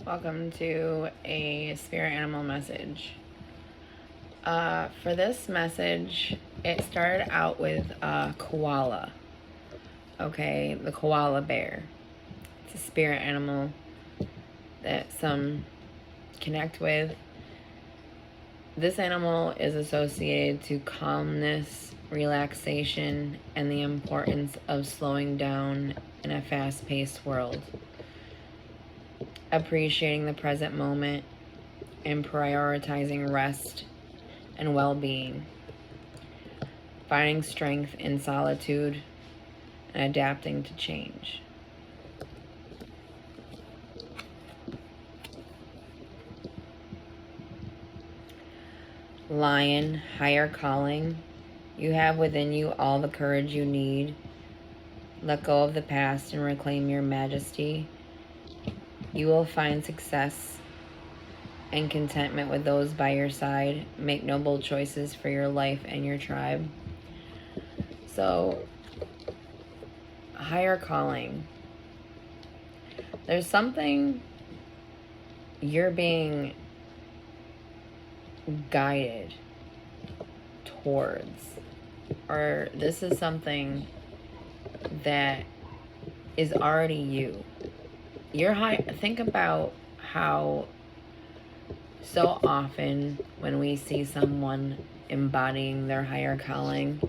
Welcome to a spirit animal message. For this message, it started out with a koala. Okay, the koala bear. It's a spirit animal that some connect with. This animal is associated to calmness, relaxation, and the importance of slowing down in a fast-paced world. Appreciating the present moment and prioritizing rest and well-being. Finding strength in solitude and adapting to change. Lion, higher calling. You have within you all the courage you need. Let go of the past and reclaim your majesty. You will find success and contentment with those by your side. Make noble choices for your life and your tribe. So, higher calling. There's something you're being guided towards, or this is something that is already you. You're high. Think about how so often when we see someone embodying their higher calling,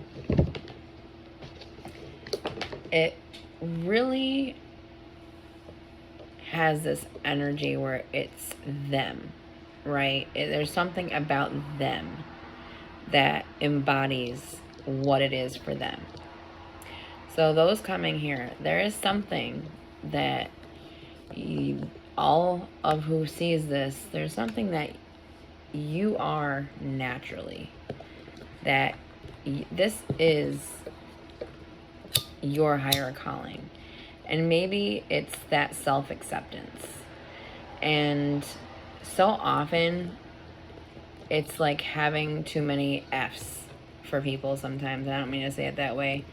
it really has this energy where it's them, right? There's something about them that embodies what it is for them. So those coming here, there is something that all of who sees this, there's something that you are naturally, that this is your higher calling. And maybe it's that self-acceptance. And so often it's like having too many F's for people sometimes. I don't mean to say it that way,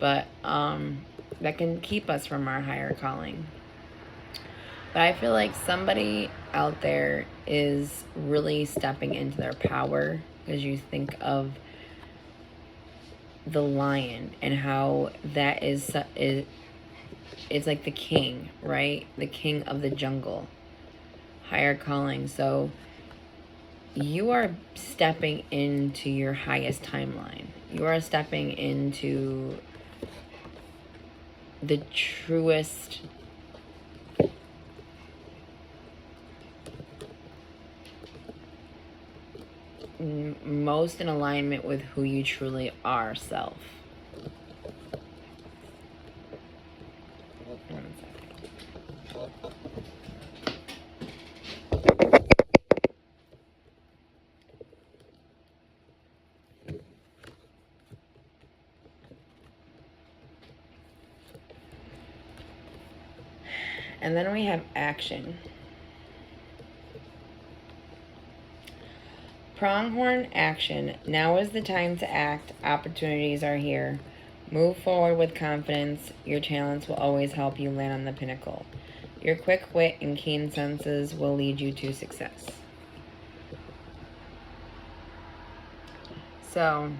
but that can keep us from our higher calling. But I feel like somebody out there is really stepping into their power, because you think of the lion and how that is it's like the king, right? The king of the jungle. Higher calling. So you are stepping into your highest timeline. You are stepping into the truest most in alignment with who you truly are self. And then we have action. Pronghorn action. Now is the time to act. Opportunities are here. Move forward with confidence. Your talents will always help you land on the pinnacle. Your quick wit and keen senses will lead you to success. So,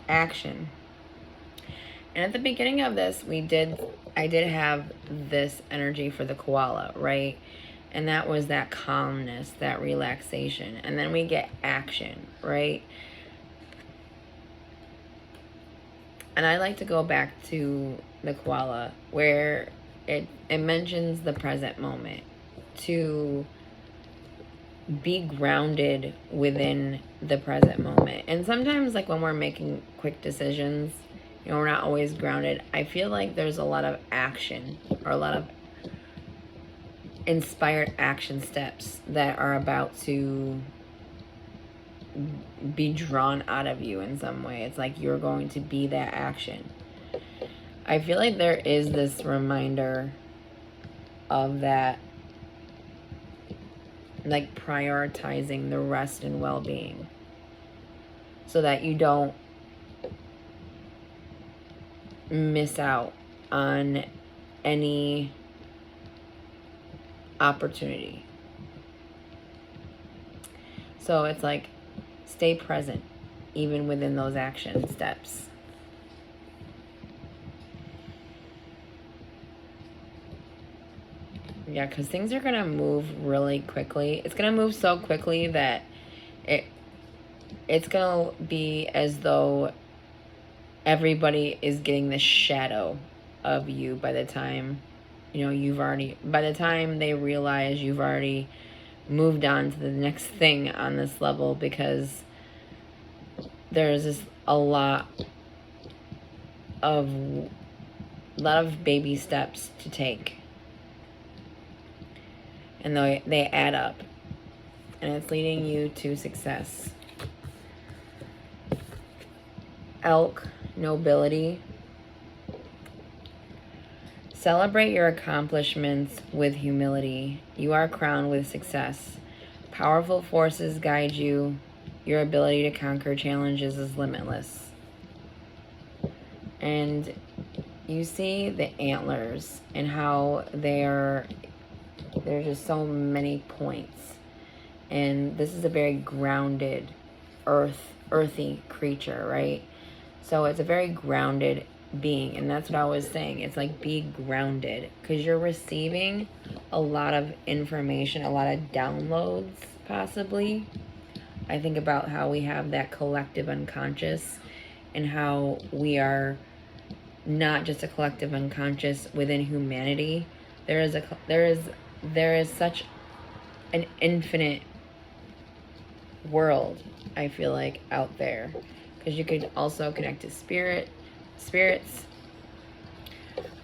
action. And at the beginning of this, I did have this energy for the koala, right? And that was that calmness, that relaxation. And then we get action, right? And I like to go back to the koala, where it mentions the present moment, to be grounded within the present moment. And sometimes, like when we're making quick decisions, you know, we're not always grounded. I feel like there's a lot of action, or a lot of inspired action steps that are about to be drawn out of you in some way. It's like you're going to be that action. I feel like there is this reminder of that, like prioritizing the rest and well-being, so that you don't miss out on any opportunity, So it's like, stay present, even within those action steps. Yeah, because things are going to move really quickly. It's going to move so quickly that it's going to be as though everybody is getting the shadow of you by the time, by the time they realize you've already moved on to the next thing on this level, because there's just a lot of baby steps to take. And they add up. And it's leading you to success. Elk, nobility. Celebrate your accomplishments with humility. You are crowned with success. Powerful forces guide you. Your ability to conquer challenges is limitless. And you see the antlers and how there's just so many points. And this is a very grounded, earthy creature, right? So it's a very grounded being. And that's what I was saying. It's like, be grounded, because you're receiving a lot of information, a lot of downloads, possibly. I think about how we have that collective unconscious, and how we are not just a collective unconscious within humanity. There is such an infinite world, I feel like, out there, because you could also connect to spirits.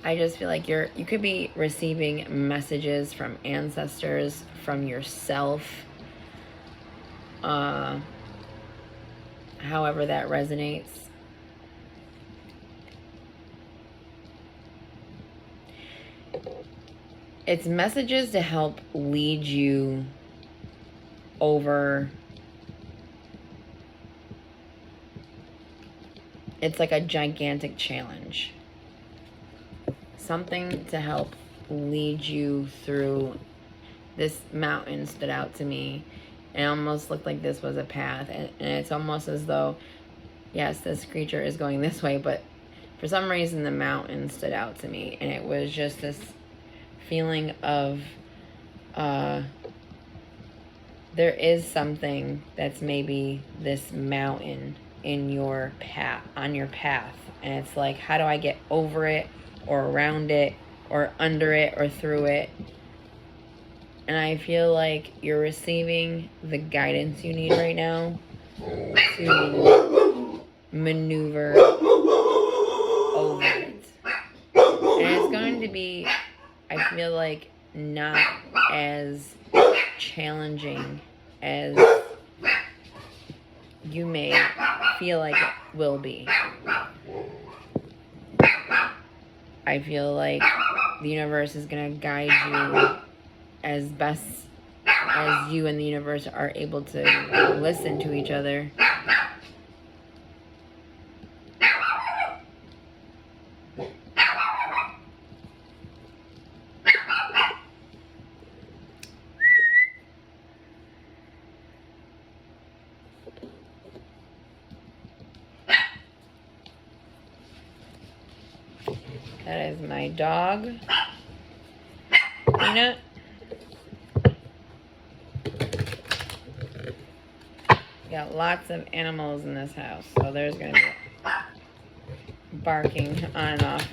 I just feel like you could be receiving messages from ancestors, from yourself, however that resonates. It's messages to help lead you over. It's like a gigantic challenge. Something to help lead you through. This mountain stood out to me. It almost looked like this was a path. And it's almost as though, yes, this creature is going this way, but for some reason the mountain stood out to me. And it was just this feeling of there is something that's maybe this mountain in your path, on your path, and it's like, how do I get over it, or around it, or under it, or through it? And I feel like you're receiving the guidance you need right now to maneuver over it. And it's going to be, I feel like, not as challenging as you may feel like it will be. I feel like the universe is going to guide you as best as you and the universe are able to listen to each other. That is my dog, Peanut. Got lots of animals in this house, so there's going to be barking on and off.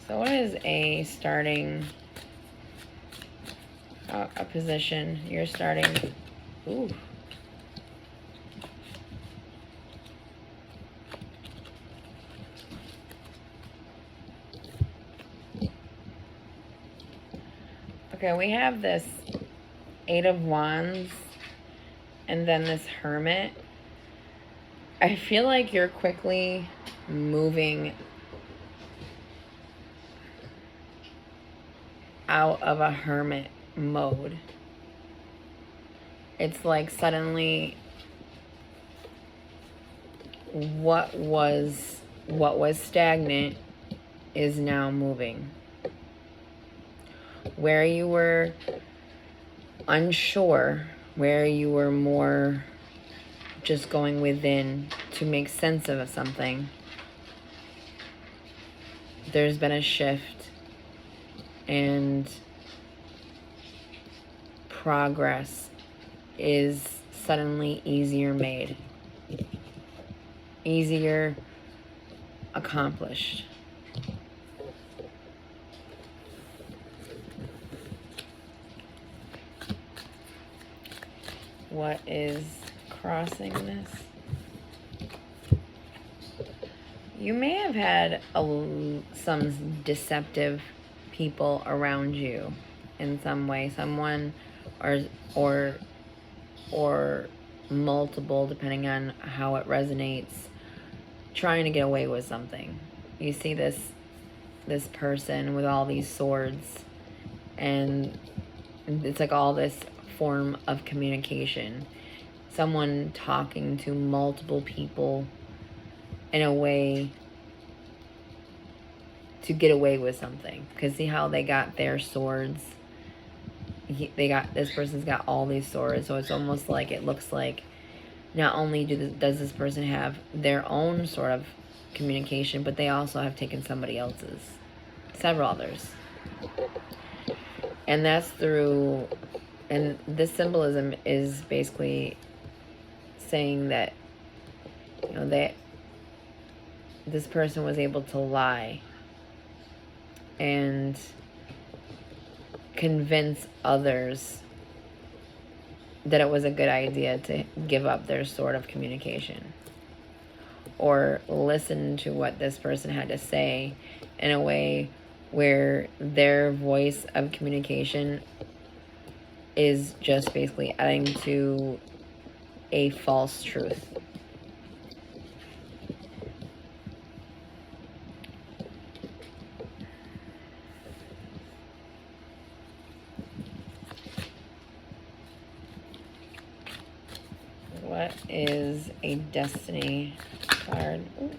So what is a starting, a position? You're starting, ooh. Okay, we have this Eight of Wands and then this Hermit. I feel like you're quickly moving out of a hermit mode. It's like suddenly what was stagnant is now moving. Where you were unsure, where you were more just going within to make sense of something, there's been a shift, and progress is suddenly easier made, easier accomplished. What is crossing this? You may have had some deceptive people around you in some way, someone or multiple, depending on how it resonates, trying to get away with something. You see this person with all these swords, and it's like all this form of communication. Someone talking to multiple people in a way to get away with something. Because see how they got their swords? This person's got all these swords, so it's almost like, it looks like not only does this person have their own sort of communication, but they also have taken somebody else's, several others. And that's through, and this symbolism is basically saying that, you know, that this person was able to lie and convince others that it was a good idea to give up their sort of communication, or listen to what this person had to say in a way where their voice of communication is just basically adding to a false truth. What is a destiny card? Ooh.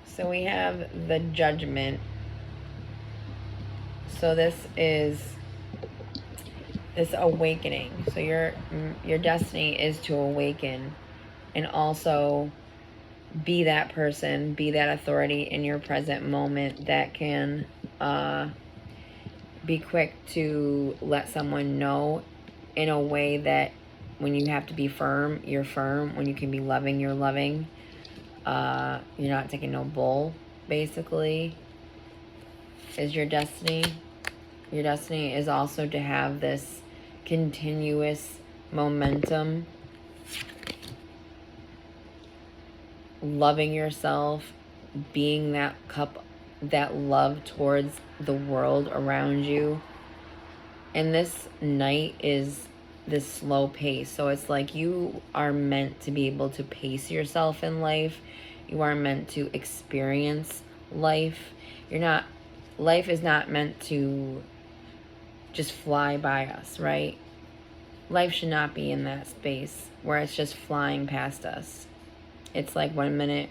So we have the Judgment. So this is this awakening. So your destiny is to awaken, and also be that person, be that authority in your present moment that can be quick to let someone know in a way that when you have to be firm, you're firm. When you can be loving, you're loving. You're not taking no bull, basically, is your destiny. Your destiny is also to have this continuous momentum, loving yourself, being that cup, that love towards the world around you. And this night is this slow pace. So it's like you are meant to be able to pace yourself in life. You are meant to experience life. Life is not meant to just fly by us, right? Life should not be in that space where it's just flying past us. It's like 1 minute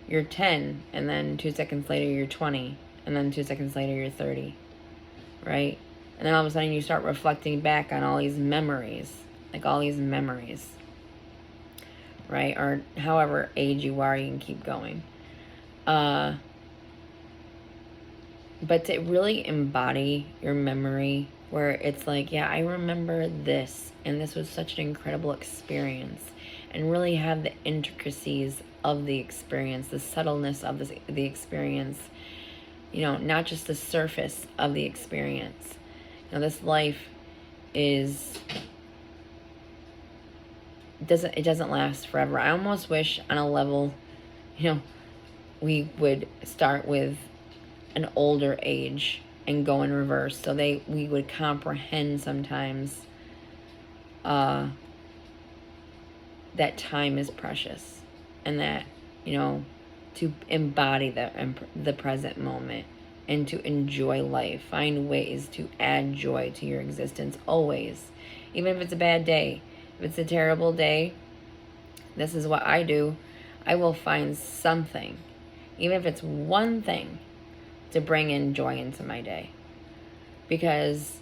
you're 10, and then 2 seconds later you're 20, and then 2 seconds later you're 30, right? And then all of a sudden you start reflecting back on all these memories, like all these memories, right? Or however age you are, you can keep going. But to really embody your memory, where it's like, yeah, I remember this, and this was such an incredible experience, and really have the intricacies of the experience, the subtleness of the experience, you know, not just the surface of the experience. You know, this life it doesn't last forever. I almost wish on a level, you know, we would start with an older age and go in reverse, so we would comprehend sometimes that time is precious, and that, you know, to embody the present moment and to enjoy life. Find ways to add joy to your existence always. Even if it's a bad day, if it's a terrible day, this is what I do. I will find something, even if it's one thing, to bring in joy into my day. Because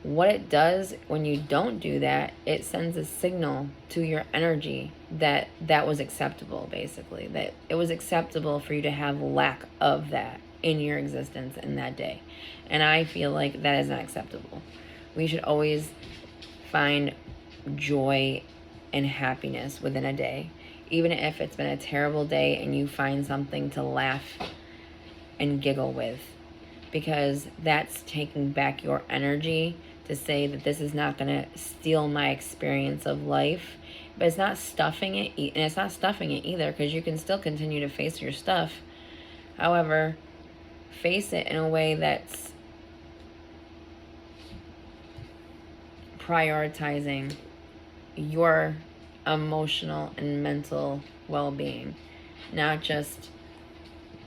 what it does when you don't do that, it sends a signal to your energy that that was acceptable, basically. That it was acceptable for you to have lack of that in your existence in that day. And I feel like that is not acceptable. We should always find joy and happiness within a day. Even if it's been a terrible day and you find something to laugh and giggle with. Because that's taking back your energy to say that this is not going to steal my experience of life. But it's not stuffing it, and it's not stuffing it either, because you can still continue to face your stuff. However, face it in a way that's prioritizing your emotional and mental well-being, not just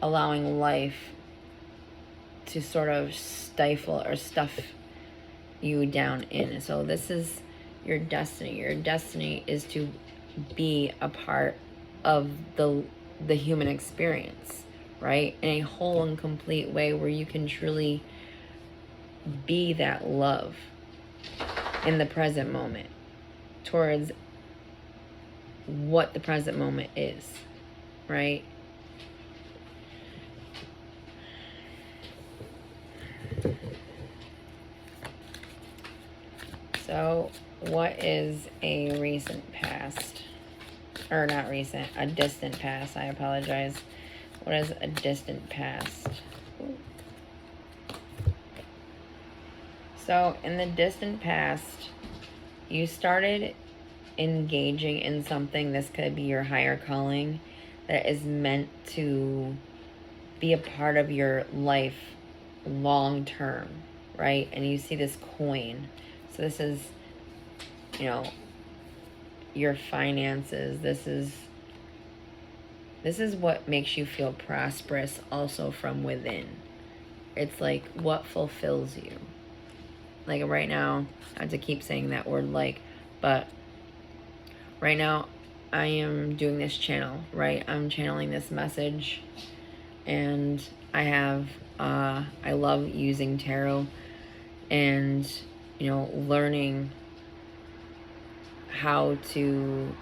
allowing life to sort of stifle or stuff you down in. So this is your destiny. Your destiny is to be a part of the human experience, right? In a whole and complete way where you can truly be that love in the present moment towards what the present moment is, right? So, what is a recent past? Or not recent, a distant past. I apologize. What is a distant past? So, in the distant past, you started engaging in something. This could be your higher calling that is meant to be a part of your life long term, right? And you see this coin. So this is, you know, your finances. This is what makes you feel prosperous also from within. It's like what fulfills you. Like right now, I have to keep saying that word like, but right now I am doing this channel, right? I'm channeling this message, and I have, I love using tarot and, you know, learning how to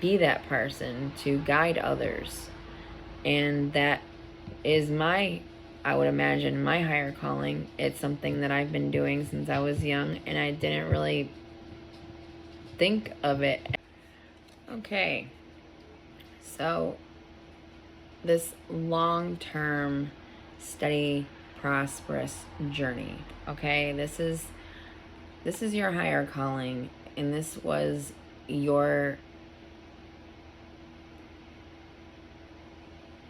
be that person to guide others. And that is I would imagine, my higher calling. It's something that I've been doing since I was young, and I didn't really think of it. Okay, so this long-term, steady, prosperous journey, okay? This is your higher calling, and this was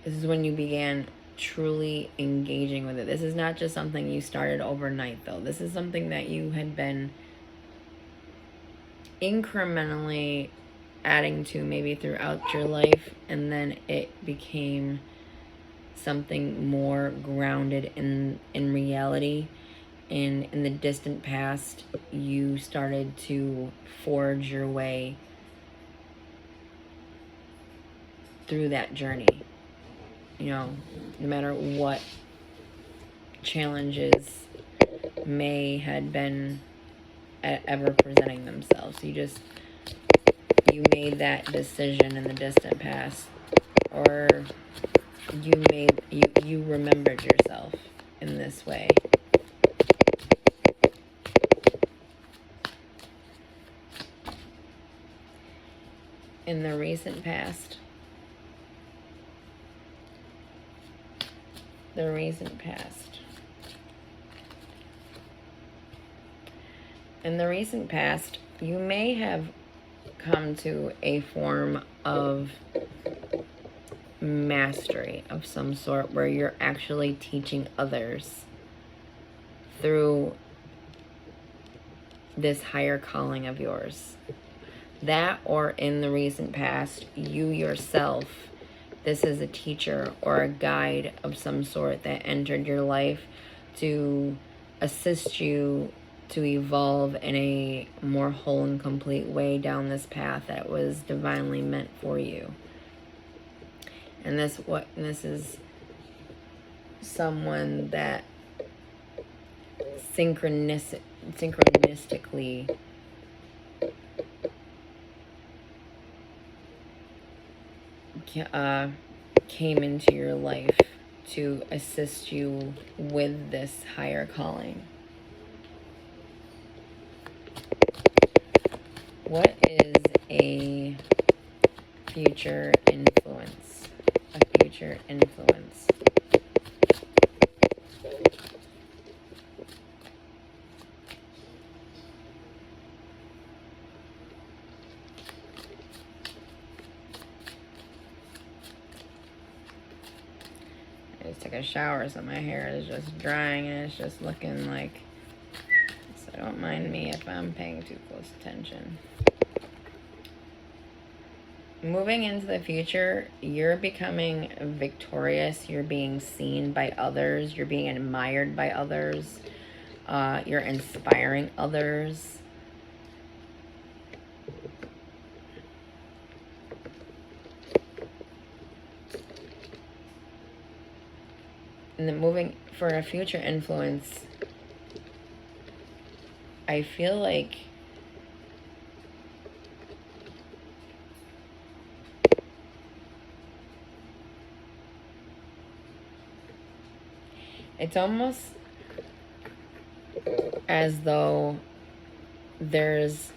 this is when you began truly engaging with it. This is not just something you started overnight, though. This is something that you had been incrementally adding to maybe throughout your life, and then it became something more grounded in reality. And in the distant past, you started to forge your way through that journey. You know, no matter what challenges may had been ever presenting themselves, you made that decision in the distant past, or you remembered yourself in this way. In the recent past, you may have come to a form of mastery of some sort where you're actually teaching others through this higher calling of yours. That, or in the recent past, you yourself this is a teacher or a guide of some sort that entered your life to assist you to evolve in a more whole and complete way down this path that was divinely meant for you. And this is someone that synchronistically came into your life to assist you with this higher calling. What is a future influence? A future influence. I just took a shower, so my hair is just drying and it's just looking like, so don't mind me if I'm paying too close attention. Moving into the future, you're becoming victorious. You're being seen by others. You're being admired by others. You're inspiring others. And then moving for a future influence, I feel like it's almost as though there's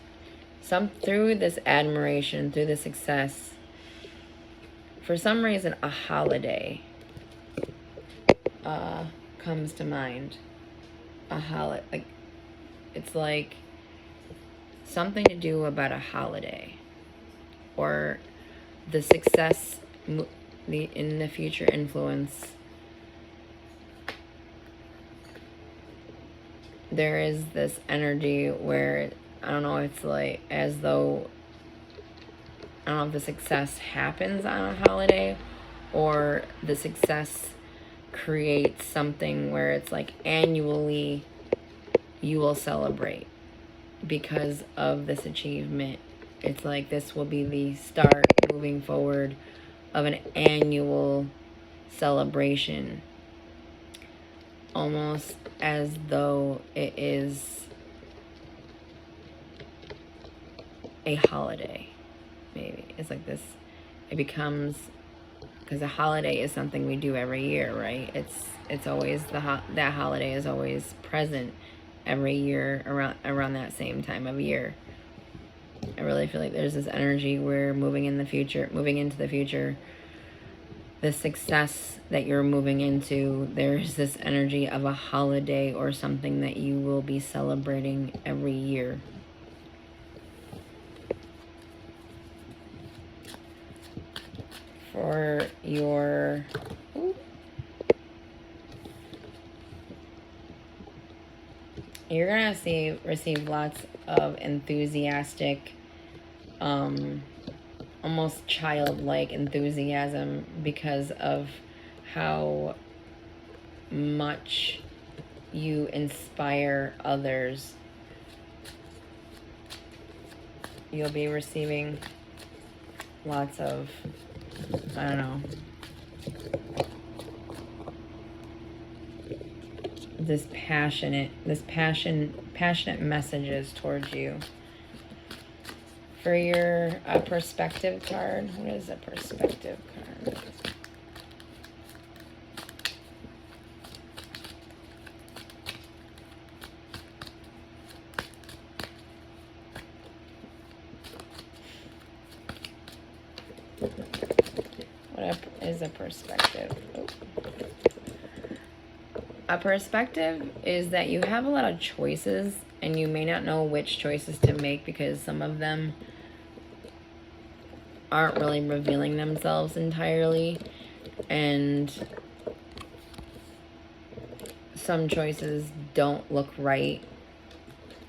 through this admiration, through the success, for some reason a holiday comes to mind. A holiday, like, it's like something to do about a holiday, or the success in the future influence. There is this energy where, I don't know, it's like as though, I don't know if the success happens on a holiday or the success creates something where it's like annually you will celebrate because of this achievement. It's like this will be the start moving forward of an annual celebration, almost as though it is a holiday. Maybe it's like this, it becomes, because a holiday is something we do every year, right? It's always that holiday is always present every year around that same time of year. I really feel like there's this energy where moving into the future, the success that you're moving into, there's this energy of a holiday or something that you will be celebrating every year. For your you're gonna receive lots of enthusiastic, almost childlike enthusiasm because of how much you inspire others. You'll be receiving lots of, I don't know, passionate messages towards you. For your perspective card, what is a perspective card? What is a perspective? Oh. A perspective is that you have a lot of choices and you may not know which choices to make because some of them aren't really revealing themselves entirely, and some choices don't look right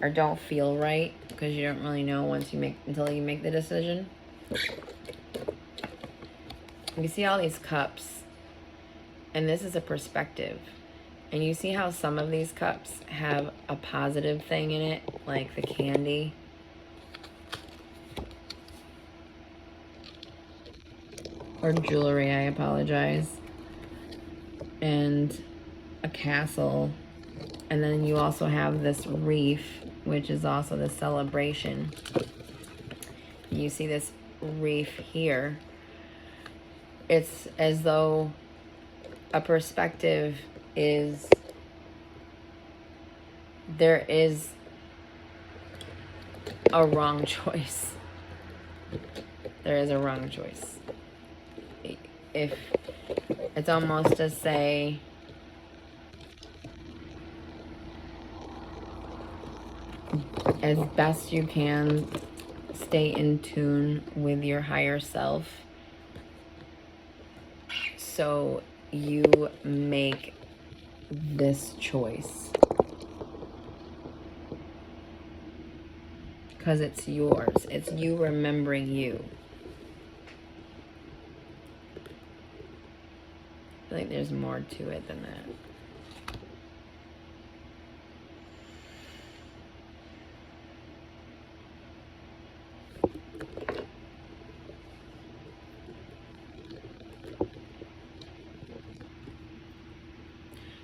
or don't feel right because you don't really know until you make the decision. you see all these cups, and this is a perspective. And you see how some of these cups have a positive thing in it, like the candy. Or jewelry, I apologize. And a castle. And then you also have this reef, which is also the celebration. You see this reef here. It's as though a perspective is, there is a wrong choice. There is a wrong choice. If it's almost to say, as best you can, stay in tune with your higher self so you make this choice. Because it's yours. It's you remembering you. I feel like there's more to it than that.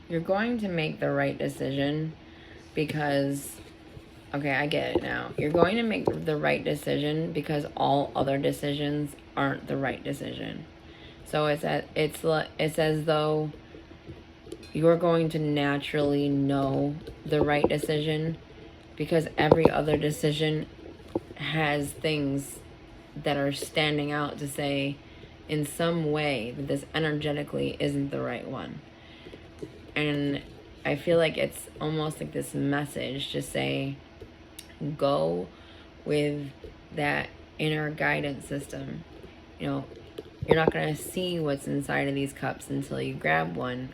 You're going to make the right decision because, okay, I get it now. You're going to make the right decision because all other decisions aren't the right decision. So it's as though you're going to naturally know the right decision because every other decision has things that are standing out to say in some way that this energetically isn't the right one. And I feel like it's almost like this message to say, go with that inner guidance system. You know, you're not going to see what's inside of these cups until you grab one.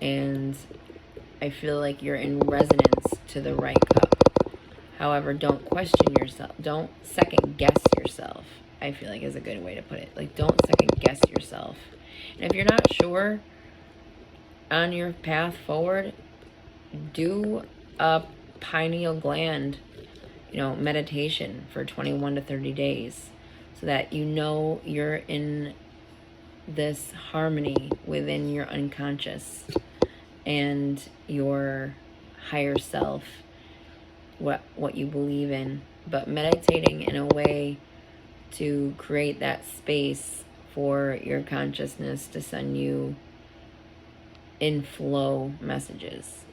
And I feel like you're in resonance to the right cup. However, don't question yourself. Don't second guess yourself, I feel like is a good way to put it. Like, don't second guess yourself. And if you're not sure on your path forward, do a pineal gland, meditation for 21 to 30 days so that you're in this harmony within your unconscious and your higher self, what you believe in, but meditating in a way to create that space for your consciousness to send you in flow messages.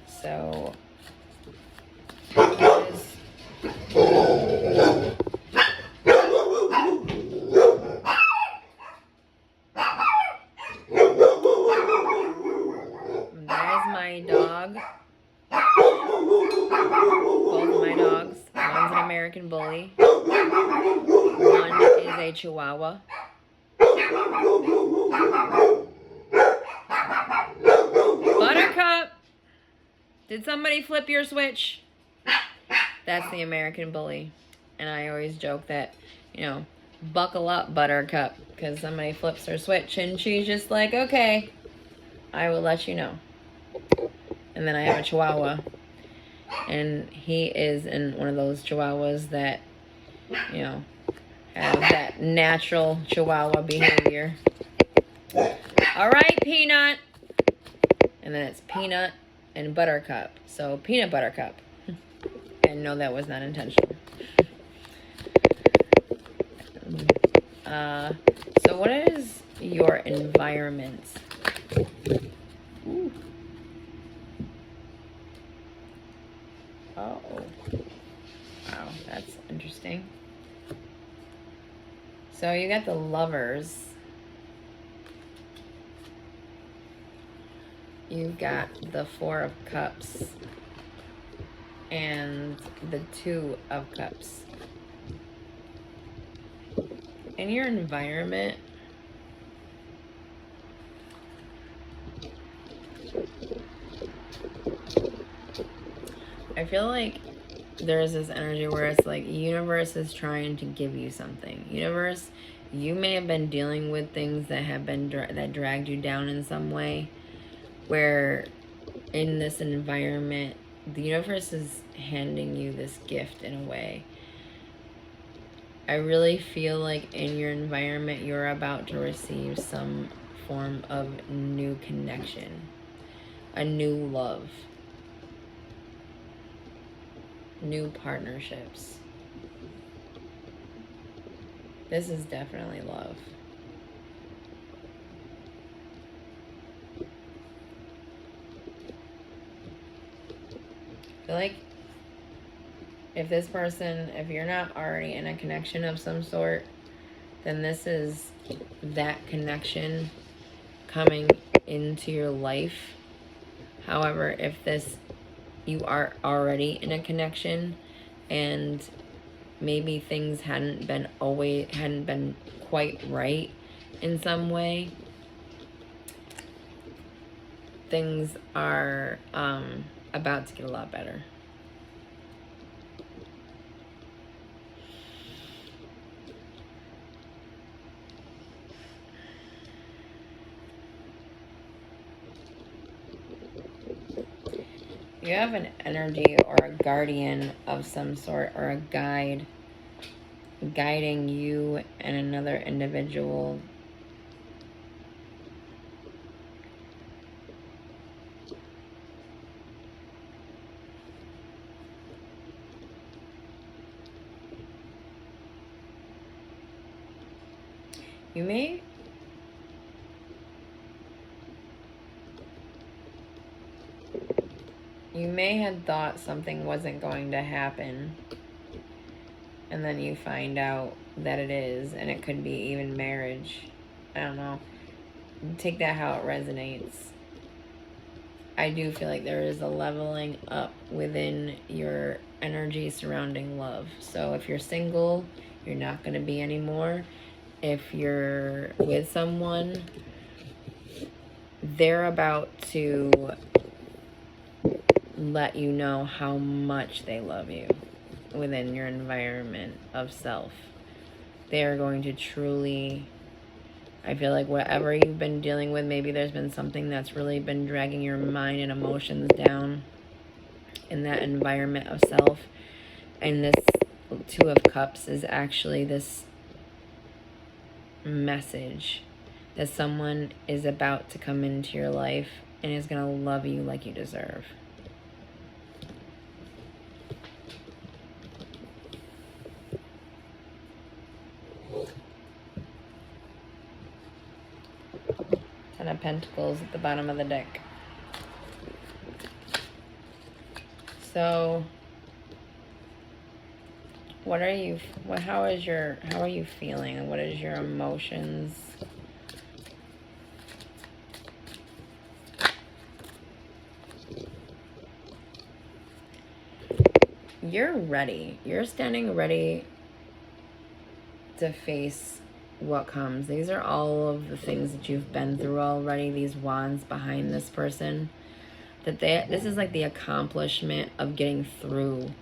So there's my dog. Both of my dogs. One's an American Bully. One is a Chihuahua. Buttercup! Did somebody flip your switch? That's the American Bully. And I always joke that, buckle up, Buttercup, because somebody flips her switch and she's just like, okay, I will let you know. And then I have a Chihuahua. And he is in one of those Chihuahuas that, have that natural Chihuahua behavior. All right, Peanut. And then it's Peanut and Buttercup. So Peanut Buttercup. And no, that was not intentional. So what is your environment? Ooh. Oh. Wow, that's interesting. So you got the Lovers. You got the Four of Cups. And the Two of Cups. In your environment, I feel like there is this energy where it's like universe is trying to give you something. Universe, you may have been dealing with things that have been that dragged you down in some way, where in this environment the universe is handing you this gift in a way. I really feel like in your environment you're about to receive some form of new connection, a new love, new partnerships. This is definitely love. I feel like if this person, if you're not already in a connection of some sort, then this is that connection coming into your life. However, if you are already in a connection and maybe things hadn't been quite right in some way, things are about to get a lot better. You have an energy or a guardian of some sort, or a guide guiding you and another individual. You may have thought something wasn't going to happen, and then you find out that it is, and it could be even marriage. I don't know. Take that how it resonates. I do feel like there is a leveling up within your energy surrounding love. So if you're single, you're not going to be anymore. If you're with someone, they're about to let you know how much they love you within your environment of self. They are going to truly, I feel like whatever you've been dealing with, maybe there's been something that's really been dragging your mind and emotions down in that environment of self. And this Two of Cups is actually this message that someone is about to come into your life and is going to love you like you deserve. Ten of Pentacles at the bottom of the deck. So how are you feeling? What is your emotions? You're ready. You're standing ready to face what comes. These are all of the things that you've been through already. These wands behind this person. This is like the accomplishment of getting through,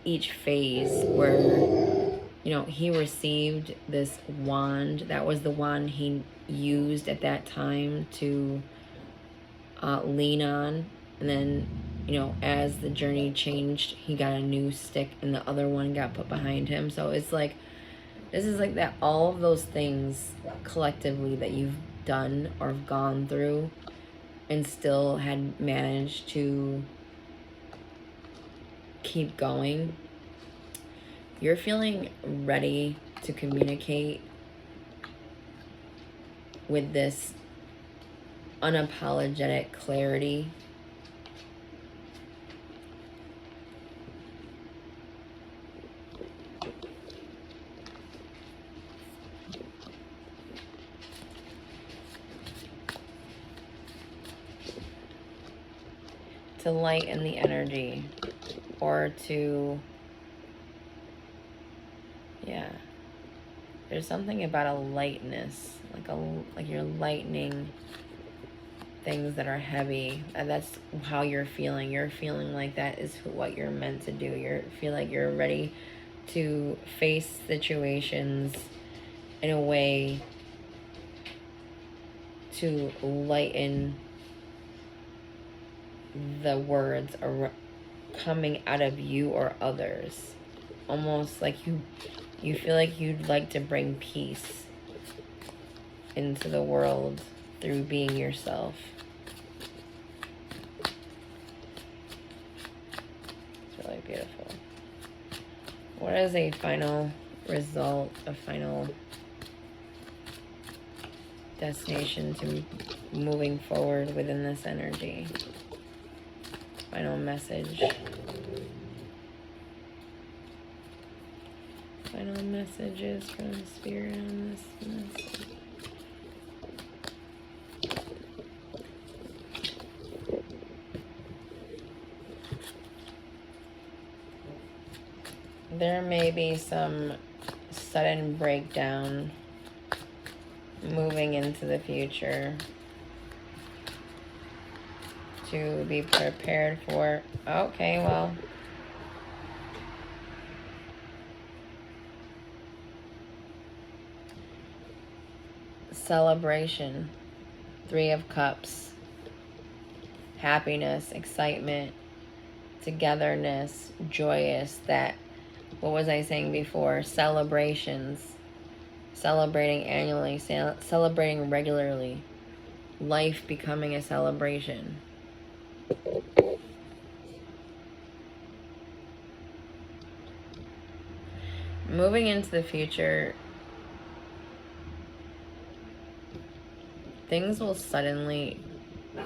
each phase where, he received this wand. That was the wand he used at that time to lean on. And then, as the journey changed, he got a new stick and the other one got put behind him. So it's like, this is like that, all of those things collectively that you've done or gone through and still had managed to keep going. You're feeling ready to communicate with this unapologetic clarity. To lighten the energy, or to, there's something about a lightness, like you're lightening things that are heavy. And that's how you're feeling. You're feeling like that is what you're meant to do. You feel like you're ready to face situations in a way to lighten the words coming out of you or others. Almost like you feel like you'd like to bring peace into the world through being yourself. It's really beautiful. What is a final result, a final destination to moving forward within this energy? Final message. Final messages from Spirit on this message. There may be some sudden breakdown moving into the future to be prepared for. Okay, well, celebration, 3 of Cups, happiness, excitement, togetherness, joyous. That, what was I saying before? Celebrations, celebrating annually, celebrating regularly, life becoming a celebration. Moving into the future, things will suddenly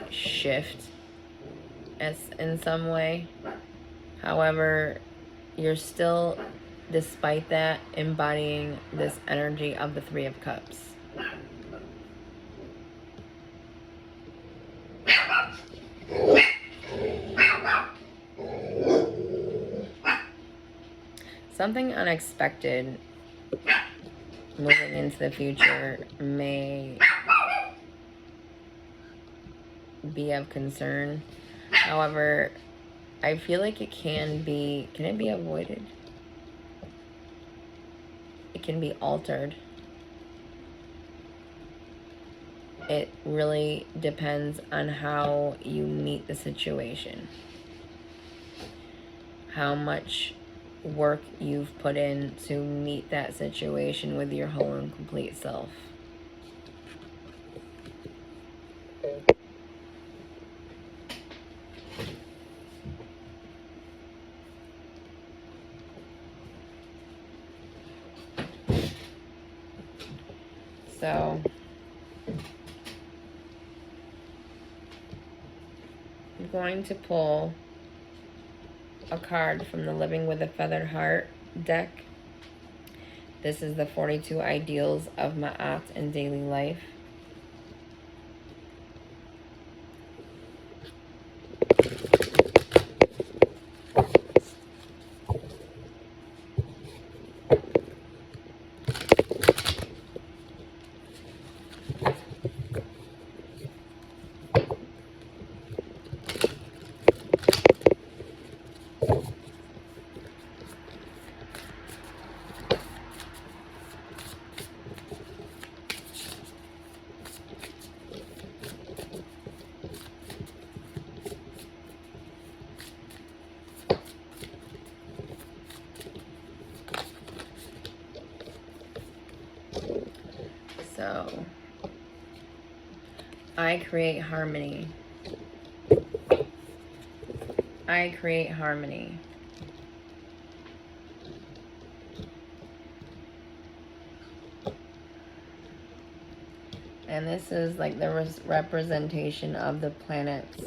shift in some way. However, you're still, despite that, embodying this energy of the 3 of Cups. Something unexpected moving into the future may be of concern. However, I feel like it can it be avoided? It can be altered. It really depends on how you meet the situation. How much work you've put in to meet that situation with your whole and complete self. So I'm going to pull a card from the Living with a Feathered Heart deck. This is the 42 Ideals of Ma'at in Daily Life. So, I create harmony. I create harmony. And this is like the representation of the planets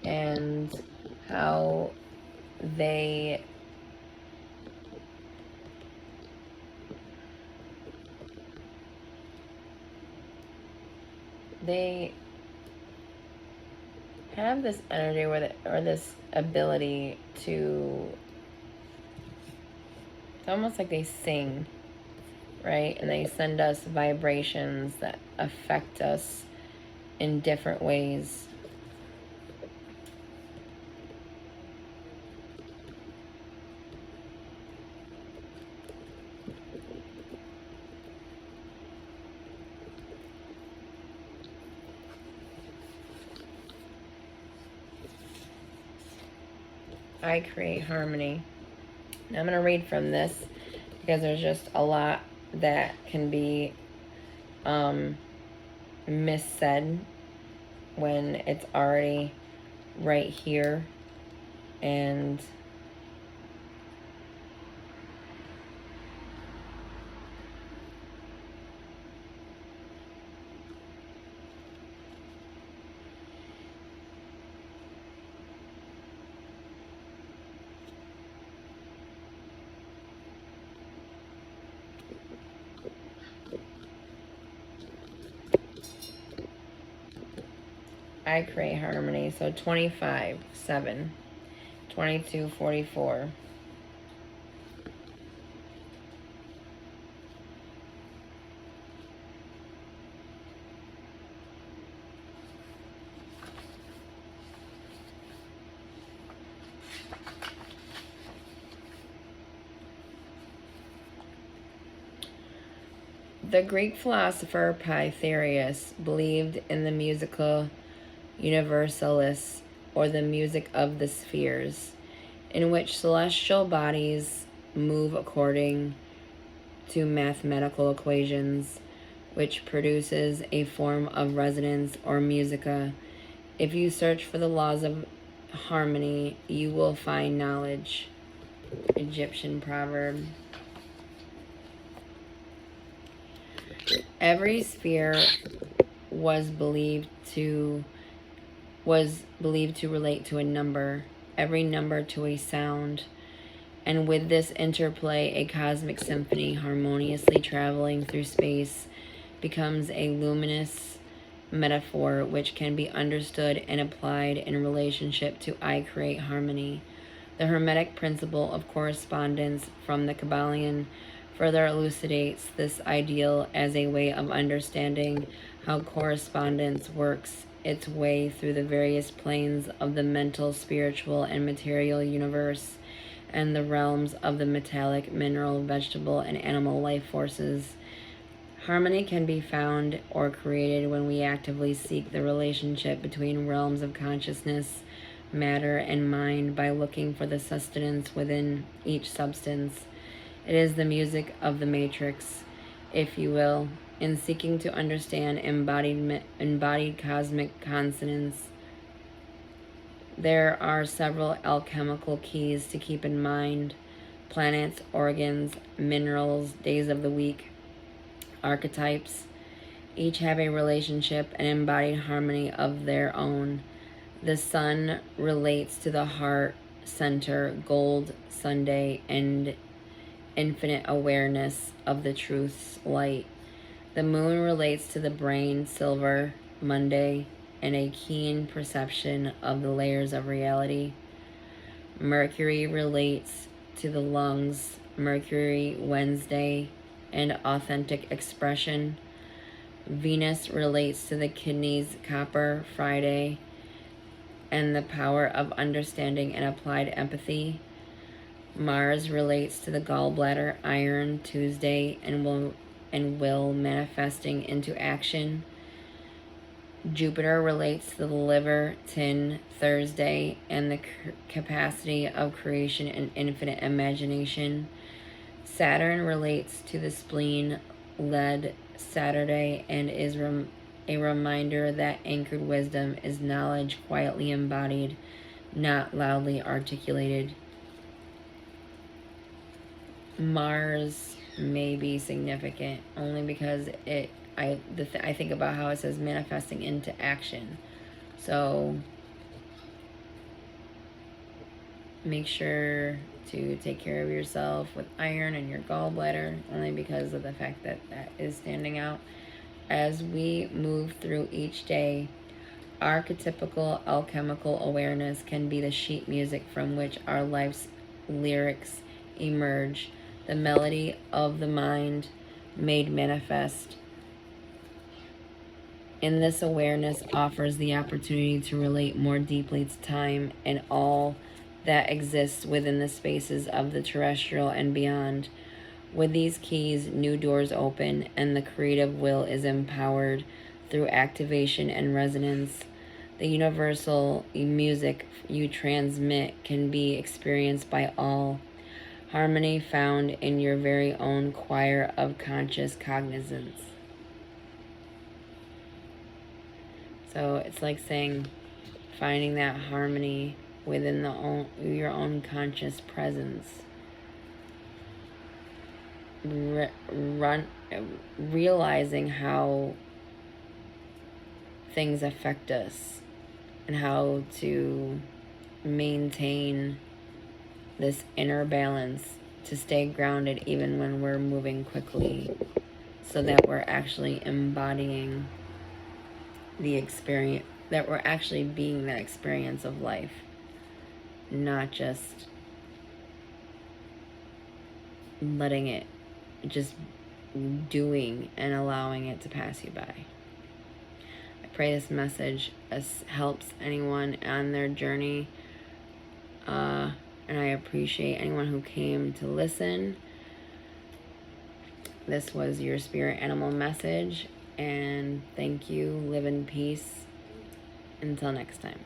and how they have this energy or this ability to, it's almost like they sing, right? And they send us vibrations that affect us in different ways. I create harmony. Now I'm going to read from this because there's just a lot that can be missaid when it's already right here. And I create harmony. So 25, 7, 22, 44. The Greek philosopher Pythagoras believed in the musica universalis, or the music of the spheres, in which celestial bodies move according to mathematical equations, which produces a form of resonance or musica. If you search for the laws of harmony, you will find knowledge. Egyptian proverb. Every sphere was believed to relate to a number, every number to a sound, and with this interplay, a cosmic symphony harmoniously traveling through space becomes a luminous metaphor which can be understood and applied in relationship to I create harmony. The Hermetic principle of correspondence from the Kabbalion further elucidates this ideal as a way of understanding how correspondence works its way through the various planes of the mental, spiritual, and material universe, and the realms of the metallic, mineral, vegetable, and animal life forces. Harmony can be found or created when we actively seek the relationship between realms of consciousness, matter, and mind by looking for the sustenance within each substance. It is the music of the matrix, if you will, in seeking to understand embodied cosmic consonance. There are several alchemical keys to keep in mind: planets, organs, minerals, days of the week, archetypes. Each have a relationship and embodied harmony of their own. The sun relates to the heart center, gold, Sunday, and infinite awareness of the truth's light. The moon relates to the brain, silver, Monday, and a keen perception of the layers of reality. Mercury relates to the lungs, Mercury, Wednesday, and authentic expression. Venus relates to the kidneys, copper, Friday, and the power of understanding and applied empathy. Mars relates to the gallbladder, iron, Tuesday, and will manifesting into action. Jupiter relates to the liver, tin, Thursday, and the capacity of creation and infinite imagination. Saturn relates to the spleen, lead, Saturday, and is a reminder that anchored wisdom is knowledge quietly embodied, not loudly articulated. Mars may be significant only because I think about how it says manifesting into action. So make sure to take care of yourself with iron and your gallbladder, only because of the fact that that is standing out. As we move through each day, archetypical alchemical awareness can be the sheet music from which our life's lyrics emerge, the melody of the mind made manifest. In this awareness offers the opportunity to relate more deeply to time and all that exists within the spaces of the terrestrial and beyond. With these keys, new doors open and the creative will is empowered through activation and resonance. The universal music you transmit can be experienced by all. Harmony found in your very own choir of conscious cognizance. So it's like saying, finding that harmony within your own conscious presence. Realizing how things affect us and how to maintain this inner balance to stay grounded even when we're moving quickly, so that we're actually embodying the experience, that we're actually being that experience of life, not just letting it, just doing and allowing it to pass you by. I pray this message helps anyone on their journey, and I appreciate anyone who came to listen. This was your spirit animal message, and thank you. Live in peace. Until next time.